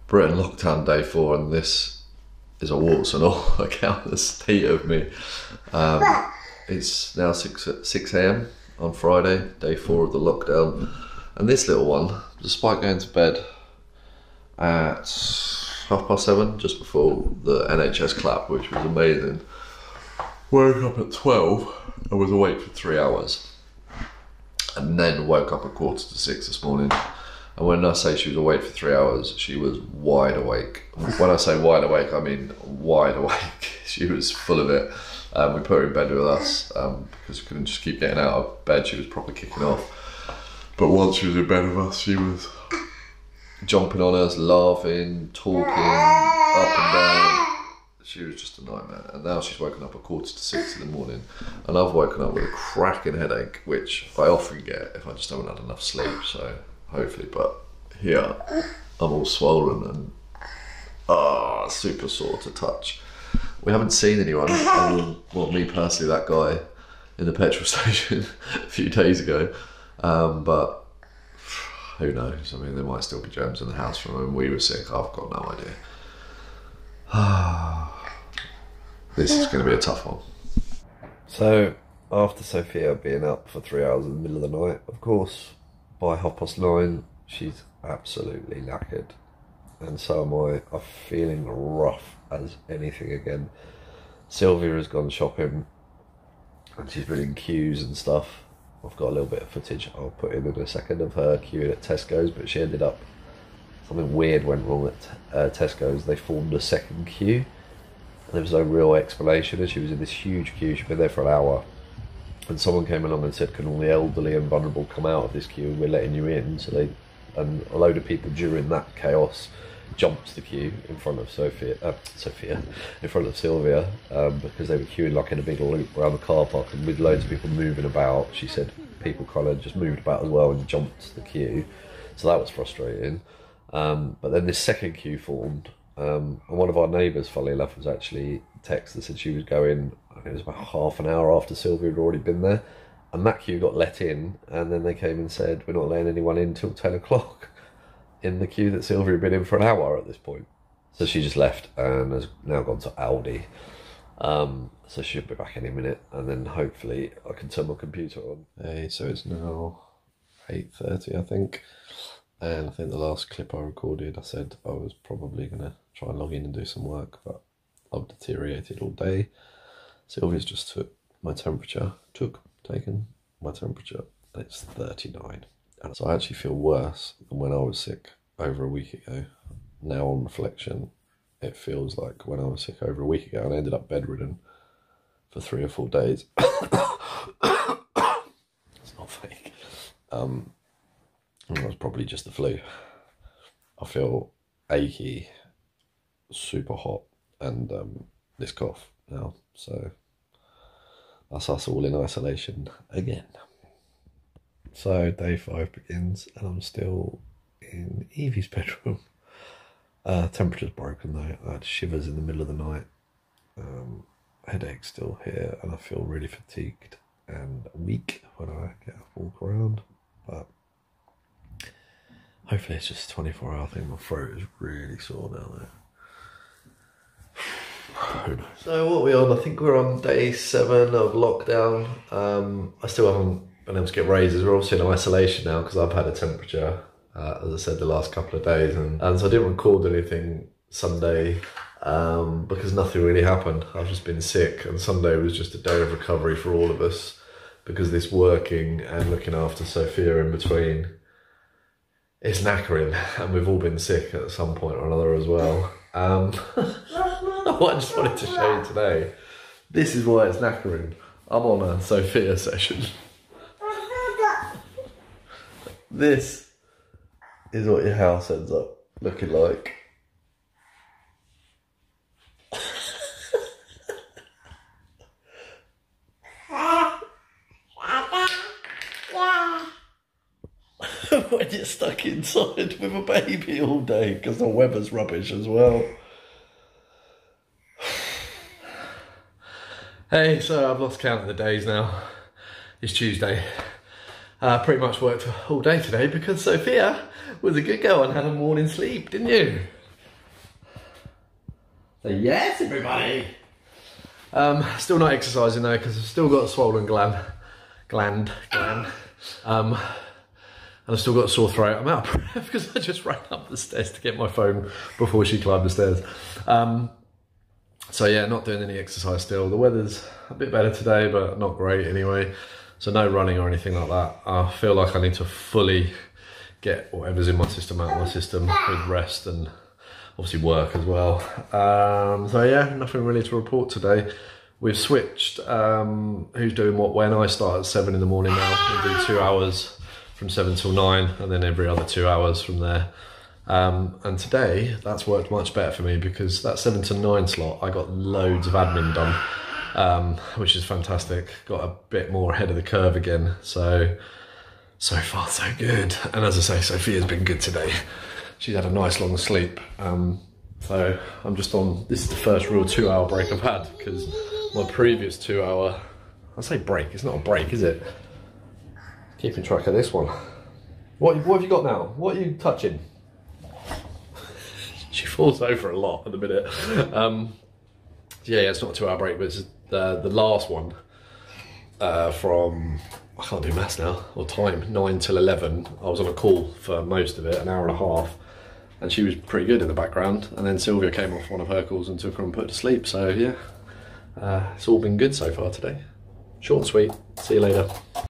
Britain lockdown day 4, and this is a warts and all account the state of me. It's now 6 a.m. on Friday, day 4 of the lockdown, and this little one, despite going to bed at 7:30, just before the NHS clap, which was amazing, woke up at 12 and was awake for 3 hours, and then woke up at 5:45 this morning. And when I say she was awake for 3 hours, she was wide awake. When I say wide awake, I mean wide awake. She was full of it. We put her in bed with us because we couldn't just keep getting out of bed. She was properly kicking off. But once she was in bed with us, she was jumping on us, laughing, talking, up and down. She was just a nightmare. And now she's woken up at 5:45 in the morning. And I've woken up with a cracking headache, which I often get if I just haven't had enough sleep. So hopefully, but here I'm all swollen and super sore to touch. We haven't seen anyone, well, me personally, that guy in the petrol station a few days ago, but who knows? I mean, there might still be germs in the house from when we were sick. I've got no idea. This is going to be a tough one. So, after Sophia being up for 3 hours in the middle of the night, of course, by 9:30, she's absolutely knackered. And so am I. I'm feeling rough as anything again. Sylvia has gone shopping and she's been in queues and stuff. I've got a little bit of footage I'll put in a second of her queuing at Tesco's, but she ended up, something weird went wrong at Tesco's. They formed a second queue and there was no real explanation, and she was in this huge queue. She'd been there for an hour. And someone came along and said, can all the elderly and vulnerable come out of this queue? We're letting you in. So and a load of people during that chaos jumped the queue in front of in front of Sylvia, because they were queuing like in a big loop around the car park, and with loads of people moving about. She said people kind of just moved about as well and jumped the queue. So that was frustrating. But then this second queue formed. And one of our neighbours, funnily enough, was actually texted and said she was going, it was about half an hour after Sylvia had already been there, and that queue got let in, and then they came and said, we're not letting anyone in till 10 o'clock in the queue that Sylvia had been in for an hour at this point. So she just left and has now gone to Aldi. So she'll be back any minute, and then hopefully I can turn my computer on. Hey, so it's now 8:30, I think. And I think the last clip I recorded, I said I was probably going to try and log in and do some work, but I've deteriorated all day. Sylvia's just taken my temperature, and it's 39. And so I actually feel worse than when I was sick over a week ago. Now on reflection, it feels like when I was sick over a week ago, and I ended up bedridden for 3 or 4 days. It's not fake. It was probably just the flu. I feel achy, super hot, and this cough now. So that's us all in isolation again. So day 5 begins, and I'm still in Evie's bedroom. Temperature's broken though. I had shivers in the middle of the night. Headache still here, and I feel really fatigued and weak when I get up and walk around. But hopefully it's just a 24-hour thing. My throat is really sore now though. So what are we on? I think we're on day 7 of lockdown. I still haven't been able to get raises. We're obviously in isolation now because I've had a temperature, as I said, the last couple of days. And so I didn't record anything Sunday because nothing really happened. I've just been sick, and Sunday was just a day of recovery for all of us, because this working and looking after Sophia in between, it's knackering, and we've all been sick at some point or another as well. What I just wanted to show you today, this is why it's knackering. I'm on a Sophia session. This is what your house ends up looking like. When you're stuck inside with a baby all day because the weather's rubbish as well. Hey, so I've lost count of the days now. It's Tuesday. Pretty much worked all day today because Sophia was a good girl and had a morning sleep, didn't you? Say yes, everybody. Still not exercising though, because I've still got a swollen gland. And I've still got a sore throat. I'm out of breath because I just ran up the stairs to get my phone before she climbed the stairs. So yeah, not doing any exercise still. The weather's a bit better today, but not great anyway. So no running or anything like that. I feel like I need to fully get whatever's in my system out of my system with rest and obviously work as well. So yeah, nothing really to report today. We've switched who's doing what when. I start at 7 in the morning now and do 2 hours from 7 till 9 and then every other 2 hours from there. And today that's worked much better for me because that 7 to 9 slot I got loads of admin done, which is fantastic. Got a bit more ahead of the curve again. So far so good. And as I say, Sophia's been good today. She's had a nice long sleep. So I'm just on, this is the first real 2 hour break I've had because my previous 2 hour, I say break, it's not a break, is it? Keeping track of this one. What have you got now? What are you touching? She falls over a lot at the minute. Yeah, it's not a 2 hour break, but it's the last one from, I can't do maths now, or time, 9 till 11. I was on a call for most of it, an hour and a half, and she was pretty good in the background. And then Sylvia came off one of her calls and took her and put her to sleep. So yeah, it's all been good so far today. Short and sweet. See you later.